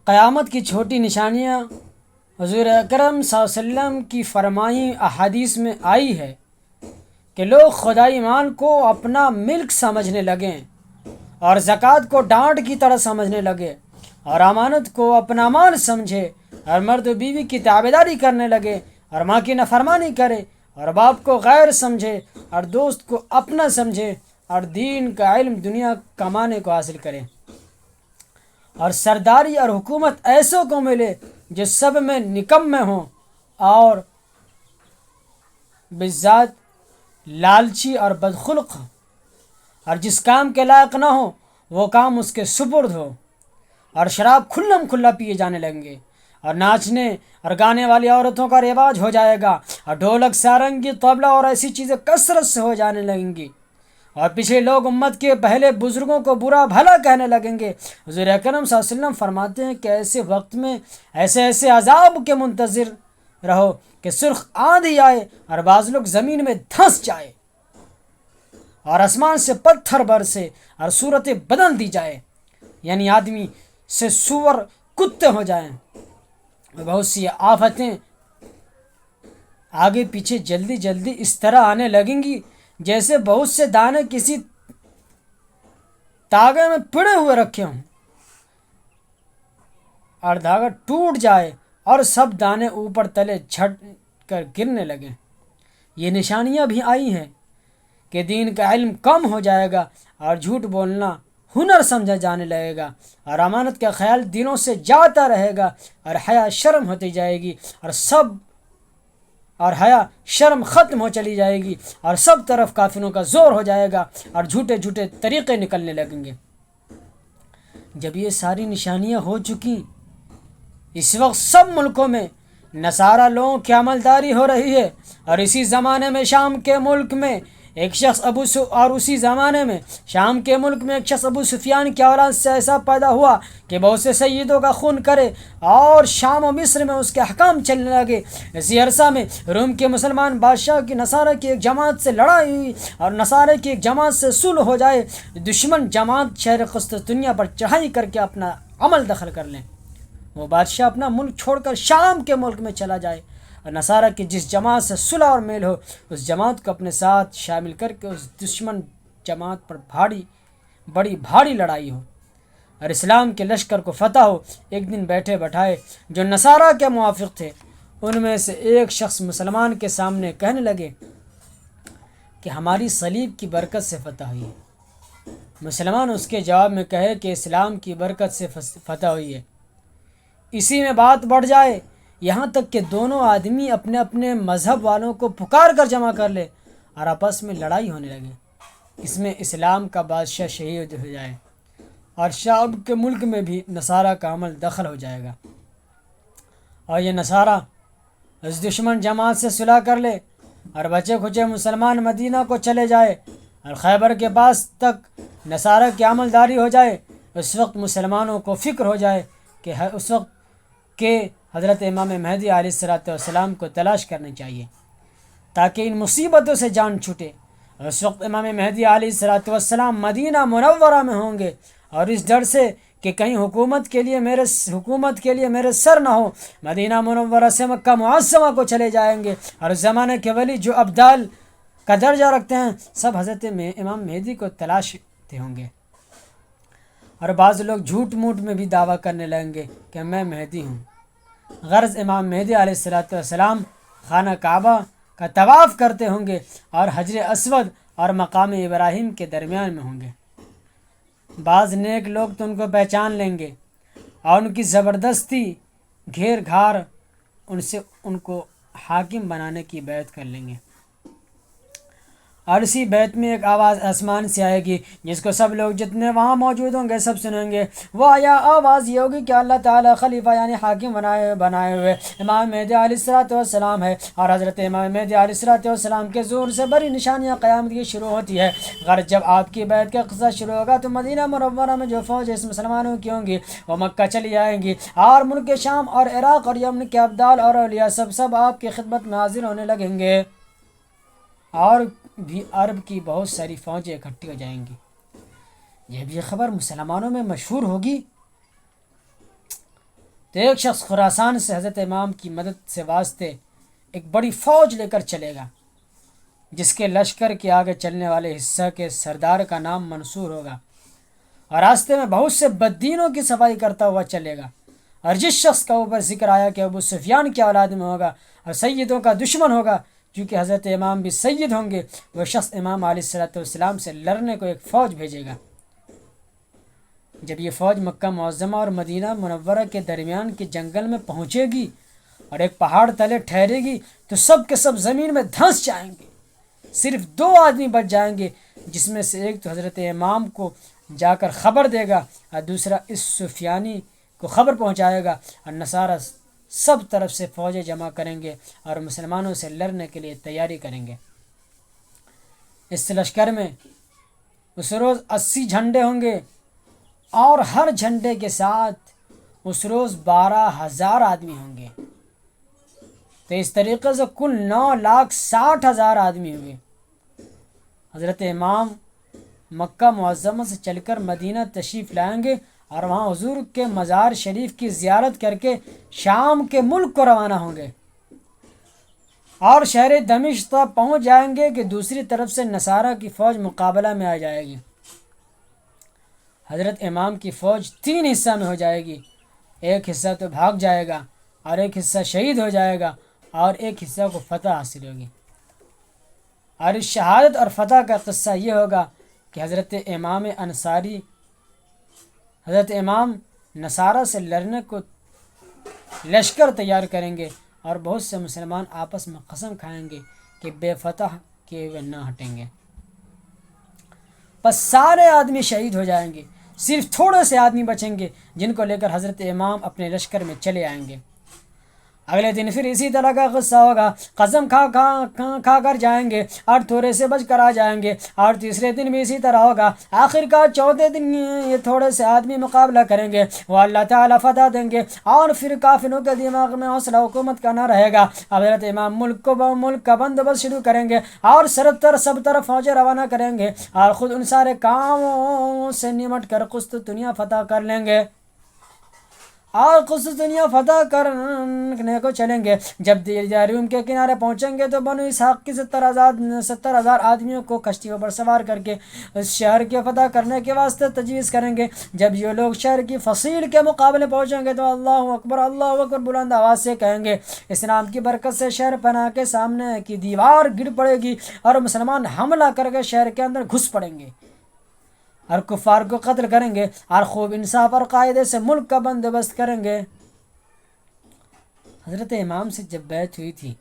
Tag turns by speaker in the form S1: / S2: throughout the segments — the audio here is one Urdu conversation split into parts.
S1: قیامت کی چھوٹی نشانیاں حضور اکرم صلی اللہ علیہ وسلم کی فرمائی احادیث میں آئی ہے کہ لوگ خدائی ایمان کو اپنا ملک سمجھنے لگیں اور زکوٰۃ کو ڈانٹ کی طرح سمجھنے لگے اور امانت کو اپنا مال سمجھے اور مرد و بیوی کی تابعداری کرنے لگے اور ماں کی نافرمانی کرے اور باپ کو غیر سمجھے اور دوست کو اپنا سمجھے اور دین کا علم دنیا کمانے کو حاصل کرے اور سرداری اور حکومت ایسوں کو ملے جو سب میں نکمے ہوں اور بذات لالچی اور بدخلق ہوں اور جس کام کے لائق نہ ہو وہ کام اس کے سپرد ہو اور شراب کھلم کھلا پیے جانے لگیں گے اور ناچنے اور گانے والی عورتوں کا رواج ہو جائے گا اور ڈھولک سارنگی طبلہ اور ایسی چیزیں کثرت سے ہو جانے لگیں گی اور پچھلے لوگ امت کے پہلے بزرگوں کو برا بھلا کہنے لگیں گے۔ حضور اکرم صلی اللہ علیہ وسلم فرماتے ہیں کہ ایسے وقت میں ایسے عذاب کے منتظر رہو کہ سرخ آندھی آئے اور بعض لوگ زمین میں دھنس جائے اور آسمان سے پتھر برسے اور صورتیں بدل دی جائے، یعنی آدمی سے سور کتے ہو جائیں۔ بہت سی آفتیں آگے پیچھے جلدی جلدی اس طرح آنے لگیں گی جیسے بہت سے دانے کسی تاغے میں پڑے ہوئے رکھے ہوں اور دھاگا ٹوٹ جائے اور سب دانے اوپر تلے جھٹ کر گرنے لگیں۔ یہ نشانیاں بھی آئی ہیں کہ دین کا علم کم ہو جائے گا اور جھوٹ بولنا ہنر سمجھا جانے لگے گا اور امانت کا خیال دلوں سے جاتا رہے گا اور حیا شرم ہوتی جائے گی اور حیا شرم ختم ہو چلی جائے گی اور سب طرف کافروں کا زور ہو جائے گا اور جھوٹے جھوٹے طریقے نکلنے لگیں گے۔ جب یہ ساری نشانیاں ہو چکی، اس وقت سب ملکوں میں نصارہ لوگوں کی عملداری ہو رہی ہے اور اسی زمانے میں شام کے ملک میں ایک شخص ابو سفیان کی اولاد سے ایسا پیدا ہوا کہ بہت سے سیدوں کا خون کرے اور شام و مصر میں اس کے احکام چلنے لگے۔ اسی عرصہ میں روم کے مسلمان بادشاہ کی نصارہ کی ایک جماعت سے لڑائی ہوئی اور نصارہ کی ایک جماعت سے صلح ہو جائے، دشمن جماعت شہر قسطنطنیہ پر چڑھائی کر کے اپنا عمل دخل کر لیں، وہ بادشاہ اپنا ملک چھوڑ کر شام کے ملک میں چلا جائے اور نصارہ کی جس جماعت سے صلح اور میل ہو اس جماعت کو اپنے ساتھ شامل کر کے اس دشمن جماعت پر بڑی بھاری لڑائی ہو اور اسلام کے لشکر کو فتح ہو۔ ایک دن بیٹھے بٹھائے جو نصارہ کے موافق تھے ان میں سے ایک شخص مسلمان کے سامنے کہنے لگے کہ ہماری صلیب کی برکت سے فتح ہوئی ہے۔ مسلمان اس کے جواب میں کہے کہ اسلام کی برکت سے فتح ہوئی ہے۔ اسی میں بات بڑھ جائے یہاں تک کہ دونوں آدمی اپنے اپنے مذہب والوں کو پکار کر جمع کر لے اور آپس میں لڑائی ہونے لگے۔ اس میں اسلام کا بادشاہ شہید ہو جائے اور شام کے ملک میں بھی نصارہ کا عمل دخل ہو جائے گا اور یہ نصارہ اس دشمن جماعت سے صلح کر لے اور بچے کھچے مسلمان مدینہ کو چلے جائے اور خیبر کے پاس تک نصارہ کی عمل داری ہو جائے۔ اس وقت مسلمانوں کو فکر ہو جائے کہ اس وقت کہ حضرت امام مہدی علیہ السلام کو تلاش کرنی چاہیے تاکہ ان مصیبتوں سے جان چھوٹے۔ اس وقت امام مہدی علیہ السلام مدینہ منورہ میں ہوں گے اور اس ڈر سے کہ کہیں حکومت کے لیے میرے سر نہ ہو، مدینہ منورہ سے مکہ معظمہ کو چلے جائیں گے اور اس زمانے کے ولی جو ابدال کا درجہ رکھتے ہیں سب حضرت امام مہدی کو تلاشتے ہوں گے اور بعض لوگ جھوٹ موٹ میں بھی دعویٰ کرنے لگیں گے کہ میں مہدی ہوں۔ غرض امام مہدی علیہ السلام خانہ کعبہ کا طواف کرتے ہوں گے اور حجر اسود اور مقام ابراہیم کے درمیان میں ہوں گے۔ بعض نیک لوگ تو ان کو پہچان لیں گے اور ان کی زبردستی گھیر گھار ان کو حاکم بنانے کی بیعت کر لیں گے اور اسی بیت میں ایک آواز آسمان سے آئے گی جس کو سب لوگ جتنے وہاں موجود ہوں گے سب سنیں گے۔ وہ آواز یہ ہوگی کہ اللہ تعالیٰ خلیفہ یعنی حاکم بنائے ہوئے امام مہدی علیہ السلام ہے اور حضرت امام مہدی علیہ السلام کے ظہور سے بڑی نشانیاں قیامت کی شروع ہوتی ہے۔ غرض جب آپ کی بیت کا قصہ شروع ہوگا تو مدینہ منورہ میں جو فوج اس مسلمانوں کی ہوں گی وہ مکہ چلی جائیں گی اور ملک شام اور عراق اور یمن کے ابدال اور اولیاء سب آپ کی خدمت میں حاضر ہونے لگیں گے اور بھی عرب کی بہت ساری فوجیں اکٹھی ہو جائیں گی۔ جب یہ خبر مسلمانوں میں مشہور ہوگی تو ایک شخص خراسان سے حضرت امام کی مدد سے واسطے ایک بڑی فوج لے کر چلے گا، جس کے لشکر کے آگے چلنے والے حصہ کے سردار کا نام منصور ہوگا، اور راستے میں بہت سے بددینوں کی صفائی کرتا ہوا چلے گا۔ اور جس شخص کا اوپر ذکر آیا کہ ابو سفیان کی اولاد میں ہوگا اور سیدوں کا دشمن ہوگا، کیونکہ حضرت امام بھی سید ہوں گے، وہ شخص امام علیہ الصلوۃ والسلام سے لڑنے کو ایک فوج بھیجے گا۔ جب یہ فوج مکہ معظمہ اور مدینہ منورہ کے درمیان کے جنگل میں پہنچے گی اور ایک پہاڑ تلے ٹھہرے گی تو سب کے سب زمین میں دھنس جائیں گے، صرف 2 آدمی بچ جائیں گے، جس میں سے ایک تو حضرت امام کو جا کر خبر دے گا اور دوسرا اس سفیانی کو خبر پہنچائے گا، اور نصارہ سب طرف سے فوجیں جمع کریں گے اور مسلمانوں سے لڑنے کے لیے تیاری کریں گے۔ اس لشکر میں اس روز 80 جھنڈے ہوں گے، اور ہر جھنڈے کے ساتھ اس روز 12,000 آدمی ہوں گے۔ تو اس طریقے سے کل 9,60,000 آدمی ہوں گے۔ حضرت امام مکہ معظمہ سے چل کر مدینہ تشریف لائیں گے اور وہاں حضور کے مزار شریف کی زیارت کر کے شام کے ملک کو روانہ ہوں گے، اور شہر دمشق تک پہنچ جائیں گے کہ دوسری طرف سے نصارہ کی فوج مقابلہ میں آ جائے گی۔ حضرت امام کی فوج 3 حصہ میں ہو جائے گی، ایک حصہ تو بھاگ جائے گا، اور ایک حصہ شہید ہو جائے گا، اور ایک حصہ کو فتح حاصل ہوگی۔ اور اس شہادت اور فتح کا قصہ یہ ہوگا کہ حضرت امام انصاری حضرت امام نصارہ سے لڑنے کو لشکر تیار کریں گے، اور بہت سے مسلمان آپس میں قسم کھائیں گے کہ بے فتح کیے ہوئے نہ ہٹیں گے۔ بس سارے آدمی شہید ہو جائیں گے، صرف تھوڑے سے آدمی بچیں گے، جن کو لے کر حضرت امام اپنے لشکر میں چلے آئیں گے۔ اگلے دن پھر اسی طرح کا قصہ ہوگا، قسم کھا کر جائیں گے اور تھوڑے سے بچ کر آ جائیں گے، اور تیسرے دن بھی اسی طرح ہوگا۔ آخر کار چوتھے دن یہ تھوڑے سے آدمی مقابلہ کریں گے، وہ اللہ تعالیٰ فتح دیں گے، اور پھر کافروں کے دماغ میں حوصلہ حکومت کا نہ رہے گا۔ حضرت امام ملک کا بندوبست شروع کریں گے، اور سب طرف فوجیں روانہ کریں گے، اور خود ان سارے کاموں سے نمٹ کر قسطنطنیہ فتح کر لیں گے، اور قسطنطنیہ فتح کرنے کو چلیں گے۔ جب روم کے کنارے پہنچیں گے تو بنو اسحاق کی 70,000 آدمیوں کو کشتیوں پر سوار کر کے اس شہر کے فتح کرنے کے واسطے تجویز کریں گے۔ جب یہ لوگ شہر کی فصیل کے مقابلے پہنچیں گے تو اللہ اکبر بلند آواز سے کہیں گے۔ اسلام کی برکت سے شہر پناہ کے سامنے کی دیوار گر پڑے گی، اور مسلمان حملہ کر کے شہر کے اندر گھس پڑیں گے اور کفار کو قتل کریں گے، اور خوب انصاف اور قاعدے سے ملک کا بندوبست کریں گے۔ حضرت امام سے جب بیعت ہوئی تھی،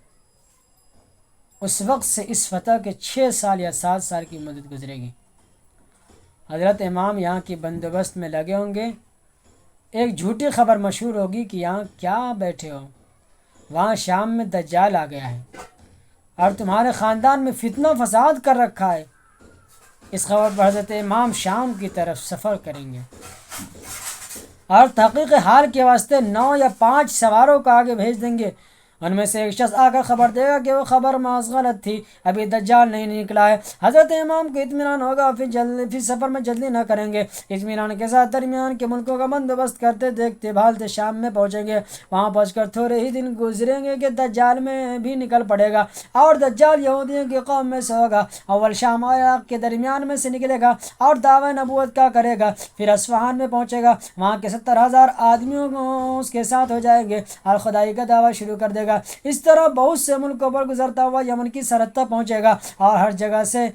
S1: اس وقت سے اس فتح کے 6 سال یا 7 سال کی مدت گزرے گی۔ حضرت امام یہاں کی بندوبست میں لگے ہوں گے۔ ایک جھوٹی خبر مشہور ہوگی کہ یہاں کیا بیٹھے ہو، وہاں شام میں دجال آ گیا ہے اور تمہارے خاندان میں فتنہ فساد کر رکھا ہے۔ اس خبر پر حضرت امام شام کی طرف سفر کریں گے، اور تحقیق حال کے واسطے 9 یا 5 سواروں کو آگے بھیج دیں گے۔ ان میں سے ایک شخص آ کر خبر دے گا کہ وہ خبر محض غلط تھی، ابھی دجال نہیں نکلا ہے۔ حضرت امام کو اطمینان ہوگا، پھر سفر میں جلدی نہ کریں گے، اطمینان کے ساتھ درمیان کے ملکوں کا بندوبست کرتے دیکھتے بھالتے شام میں پہنچیں گے۔ وہاں پہنچ کر تھوڑے ہی دن گزریں گے کہ دجال میں بھی نکل پڑے گا، اور دجال یہودیوں کی قوم میں سے ہوگا۔ اول شام اور عراق کے درمیان میں سے نکلے گا اور دعوی نبوت کا کرے گا، پھر اصفہان میں پہنچے گا، وہاں کے 70,000 آدمیوں اس کے ساتھ ہو جائیں گے اور خدائی کا دعویٰ شروع کر دے گا۔ اس طرح بہت سے ملکوں پر گزرتا ہوا یمن کی سرحد تک پہنچے گا، اور ہر جگہ سے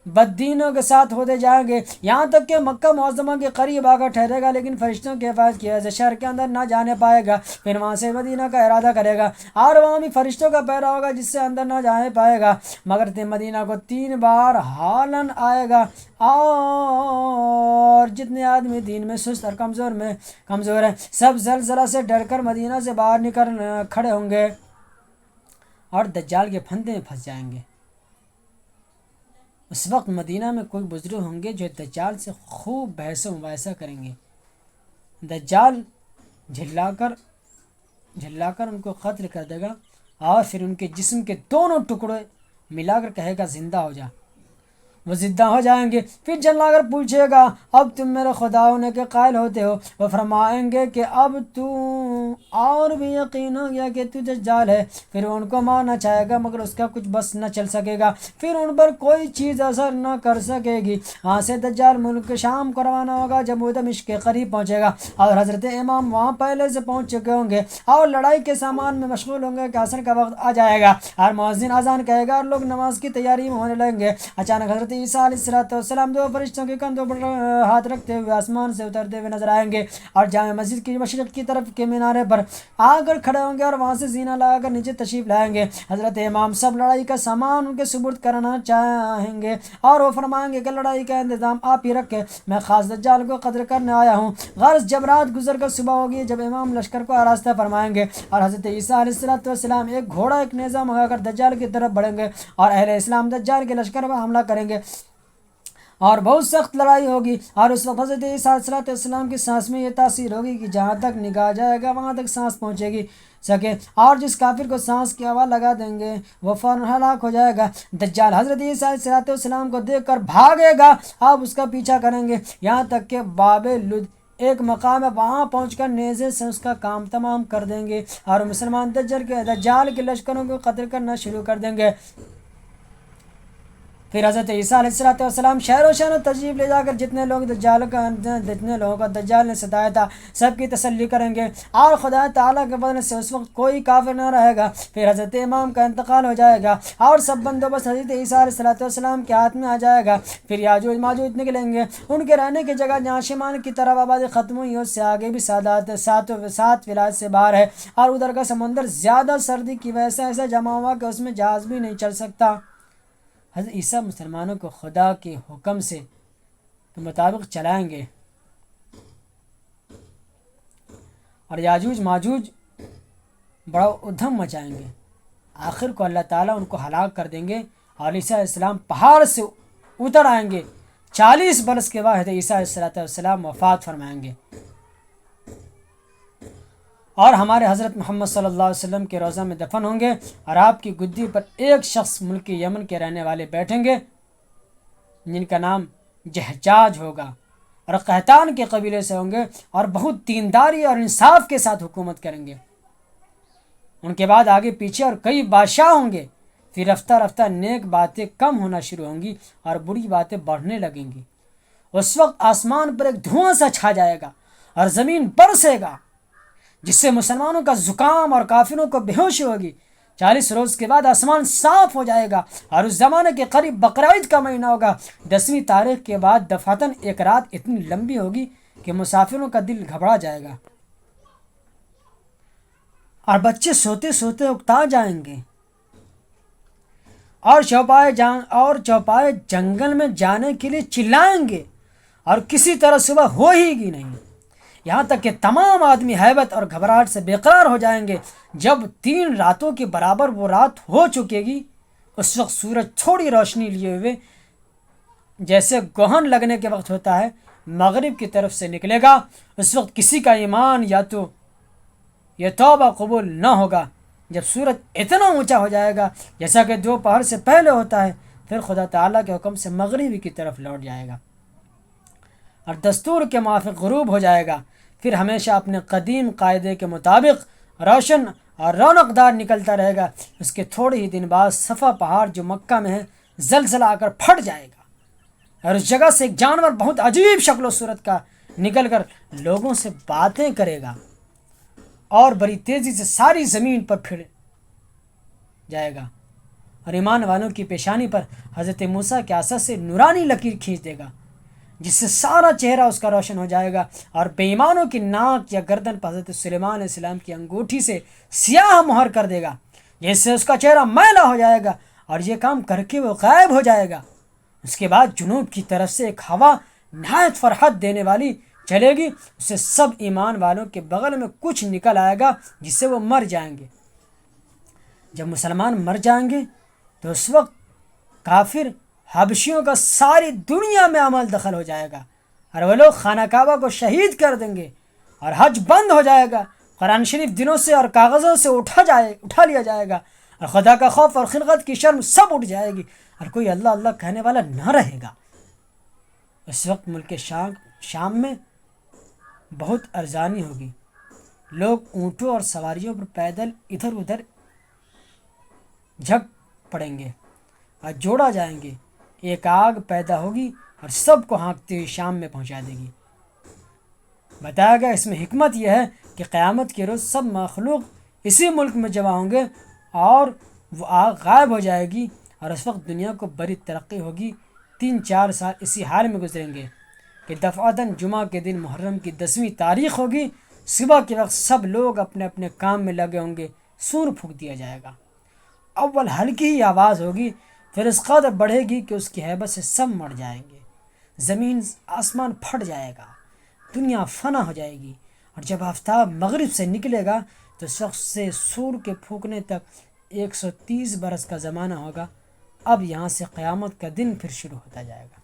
S1: بددینوں کے ساتھ ہوتے جائیں گے، یہاں تک کہ مکہ معظمہ کے قریب آ کر ٹھہرے گا، لیکن فرشتوں کی حفاظت کی وجہ سے شہر کے اندر نہ جانے پائے گا۔ پھر وہاں سے مدینہ کا ارادہ کرے گا، اور وہاں بھی فرشتوں کا پہرا ہوگا جس سے اندر نہ جانے پائے گا، مگر مدینہ کو 3 بار ہالن آئے گا، اور جتنے آدمی دین میں سست اور کمزور ہیں سب زلزلہ سے ڈر کر مدینہ سے باہر نکل کھڑے ہوں گے اور دجال کے پھندے میں پھنس جائیں گے۔ اس وقت مدینہ میں کوئی بزرگ ہوں گے جو دجال سے خوب بحث و مباحثہ کریں گے۔ دجال جھلا کر ان کو قتل کر دے گا، اور پھر ان کے جسم کے دونوں ٹکڑے ملا کر کہے گا زندہ ہو جا، وہ زدہ ہو جائیں گے۔ پھر جلا کر پوچھے گا اب تم میرے خدا ہونے کے قائل ہوتے ہو؟ وہ فرمائیں گے کہ اب تو اور بھی یقین ہو گیا کہ تو دجال ہے۔ پھر وہ ان کو مارنا چاہے گا مگر اس کا کچھ بس نہ چل سکے گا، پھر ان پر کوئی چیز اثر نہ کر سکے گی۔ وہاں سے دجال ملک شام کو روانہ ہوگا جب وہ دمشق کے قریب پہنچے گا، اور حضرت امام وہاں پہلے سے پہنچ چکے ہوں گے اور لڑائی کے سامان میں مشغول ہوں گے کہ عصر کا وقت آ جائے گا اور مؤذن اذان کہے گا اور لوگ نماز کی تیاری میں ہونے لگیں گے۔ اچانک حضرت عیسیٰ علیہ السلام دو فرشتوں کے کندھوں پر ہاتھ رکھتے ہوئے آسمان سے اترتے ہوئے نظر آئیں گے اور جامع مسجد کی مشرق کی طرف کے مینارے پر آ کر کھڑے ہوں گے اور وہاں سے زینہ لگا کر نیچے تشریف لائیں گے۔ حضرت امام سب لڑائی کا سامان ان کے سپرد کرنا چاہیں گے اور وہ فرمائیں گے کہ لڑائی کا انتظام آپ ہی رکھے، میں خاص دجال کو قتل کرنے آیا ہوں۔ غرض جب رات گزر کر صبح ہوگی جب امام لشکر کو آراستہ فرمائیں گے اور حضرت عیسیٰ علیہ السلام ایک گھوڑا ایک نیزہ منگا کر دجال کی طرف بڑھیں گے اور اہل اسلام دجال کے لشکر پر حملہ کریں گے اور بہت سخت لڑائی ہوگی، اور اس وقت حضرت عیسیٰ علیہ السلام کی سانس میں یہ تاثیر ہوگی کہ جہاں تک نگاہ جائے گا وہاں تک سانس پہنچے گی سکے، اور جس کافر کو سانس کی ہوا لگا دیں گے وہ فوراً ہلاک ہو جائے گا۔ دجال حضرت عیسیٰ علیہ السلام کو دیکھ کر بھاگے گا، آپ اس کا پیچھا کریں گے یہاں تک کہ باب لد ایک مقام ہے، وہاں پہنچ کر نیزے سے اس کا کام تمام کر دیں گے اور مسلمان دجال کے لشکروں کو قتل کرنا شروع کر دیں گے۔ پھر حضرت عیسیٰ علیہ السلام شہر و شہر تشریف لے جا کر جتنے لوگوں کا دجال نے ستایا تھا سب کی تسلی کریں گے اور خدا تعالیٰ کے فضل سے اس وقت کوئی کافر نہ رہے گا۔ پھر حضرت امام کا انتقال ہو جائے گا اور سب بندوبست حضرت عیسیٰ علیہ السلام کے ہاتھ میں آ جائے گا۔ پھر یاجوج ماجوج نکلیں گے، ان کے رہنے کی جگہ جہاں شمال کی طرف آبادی ختم ہوئی اس سے آگے بھی سات ولایت سے باہر ہے، اور ادھر کا سمندر زیادہ سردی کی وجہ سے ایسا جمع ہوا کہ اس میں جہاز بھی نہیں چل سکتا۔ حضرت عیسیٰ مسلمانوں کو خدا کے حکم سے کے مطابق چلائیں گے اور یاجوج ماجوج بڑا ادھم مچائیں گے، آخر کو اللہ تعالیٰ ان کو ہلاک کر دیں گے اور عیسیٰ علیہ السلام پہاڑ سے اتر آئیں گے۔ 40 برس کے بعد حضرت عیسیٰ علیہ السلام وفات فرمائیں گے اور ہمارے حضرت محمد صلی اللہ علیہ وسلم کے روضہ میں دفن ہوں گے، اور آپ کی گدی پر ایک شخص ملک یمن کے رہنے والے بیٹھیں گے جن کا نام جہجاج ہوگا اور قحطان کے قبیلے سے ہوں گے اور بہت دینداری اور انصاف کے ساتھ حکومت کریں گے۔ ان کے بعد آگے پیچھے اور کئی بادشاہ ہوں گے، پھر رفتہ رفتہ نیک باتیں کم ہونا شروع ہوں گی اور بری باتیں بڑھنے لگیں گی۔ اس وقت آسمان پر ایک دھواں سا چھا جائے گا اور زمین برسے گا جس سے مسلمانوں کا زکام اور کافروں کو بے ہوشی ہوگی۔ 40 روز کے بعد آسمان صاف ہو جائے گا اور اس زمانے کے قریب بقرعید کا مہینہ ہوگا۔ 10ویں تاریخ کے بعد دفعتاً ایک رات اتنی لمبی ہوگی کہ مسافروں کا دل گھبرا جائے گا اور بچے سوتے سوتے اکتا جائیں گے اور چوپائے جنگل میں جانے کے لیے چلائیں گے اور کسی طرح صبح ہو ہی گی نہیں، یہاں تک کہ تمام آدمی حیبت اور گھبراہٹ سے بے قرار ہو جائیں گے۔ جب 3 راتوں کے برابر وہ رات ہو چکے گی اس وقت سورج تھوڑی روشنی لیے ہوئے جیسے گہن لگنے کے وقت ہوتا ہے مغرب کی طرف سے نکلے گا۔ اس وقت کسی کا ایمان یا تو یہ توبہ قبول نہ ہوگا۔ جب سورج اتنا اونچا ہو جائے گا جیسا کہ دوپہر سے پہلے ہوتا ہے، پھر خدا تعالیٰ کے حکم سے مغربی کی طرف لوٹ جائے گا اور دستور کے موافق غروب ہو جائے گا۔ پھر ہمیشہ اپنے قدیم قاعدے کے مطابق روشن اور رونق دار نکلتا رہے گا۔ اس کے تھوڑے ہی دن بعد صفا پہاڑ جو مکہ میں ہے زلزلہ آ کر پھٹ جائے گا اور اس جگہ سے ایک جانور بہت عجیب شکل و صورت کا نکل کر لوگوں سے باتیں کرے گا اور بڑی تیزی سے ساری زمین پر پھر جائے گا اور ایمان والوں کی پیشانی پر حضرت موسیٰ کے عصا سے نورانی لکیر کھینچ دے گا جس سے سارا چہرہ اس کا روشن ہو جائے گا، اور بے ایمانوں کی ناک یا گردن پر حضرت سلیمان علیہ السلام کی انگوٹھی سے سیاہ مہر کر دے گا جس سے اس کا چہرہ میلا ہو جائے گا اور یہ کام کر کے وہ غائب ہو جائے گا۔ اس کے بعد جنوب کی طرف سے ایک ہوا نہایت فرحت دینے والی چلے گی، اس سے سب ایمان والوں کے بغل میں کچھ نکل آئے گا جس سے وہ مر جائیں گے۔ جب مسلمان مر جائیں گے تو اس وقت کافر حبشیوں کا ساری دنیا میں عمل دخل ہو جائے گا اور وہ لوگ خانہ کعبہ کو شہید کر دیں گے اور حج بند ہو جائے گا، قرآن شریف دنوں سے اور کاغذوں سے اٹھا لیا جائے گا اور خدا کا خوف اور خلقت کی شرم سب اٹھ جائے گی اور کوئی اللہ اللہ کہنے والا نہ رہے گا۔ اس وقت ملک شام میں بہت ارزانی ہوگی، لوگ اونٹوں اور سواریوں پر پیدل ادھر ادھر جھک پڑیں گے اور جوڑا جائیں گے، ایک آگ پیدا ہوگی اور سب کو ہانکتے ہوئے شام میں پہنچا دے گی۔ بتایا گیا اس میں حکمت یہ ہے کہ قیامت کے روز سب مخلوق اسی ملک میں جمع ہوں گے اور وہ آگ غائب ہو جائے گی، اور اس وقت دنیا کو بڑی ترقی ہوگی۔ 3-4 سال اسی حال میں گزریں گے کہ دفعتاً جمعہ کے دن محرم کی 10ویں تاریخ ہوگی، صبح کے وقت سب لوگ اپنے اپنے کام میں لگے ہوں گے، سور پھونک دیا جائے گا۔ اول ہلکی ہی آواز ہوگی، پھر اس قدر بڑھے گی کہ اس کی ہیبت سے سب مر جائیں گے، زمین آسمان پھٹ جائے گا، دنیا فنا ہو جائے گی، اور جب آفتاب مغرب سے نکلے گا تو اس وقت سے سور کے پھونکنے تک 130 برس کا زمانہ ہوگا۔ اب یہاں سے قیامت کا دن پھر شروع ہوتا جائے گا۔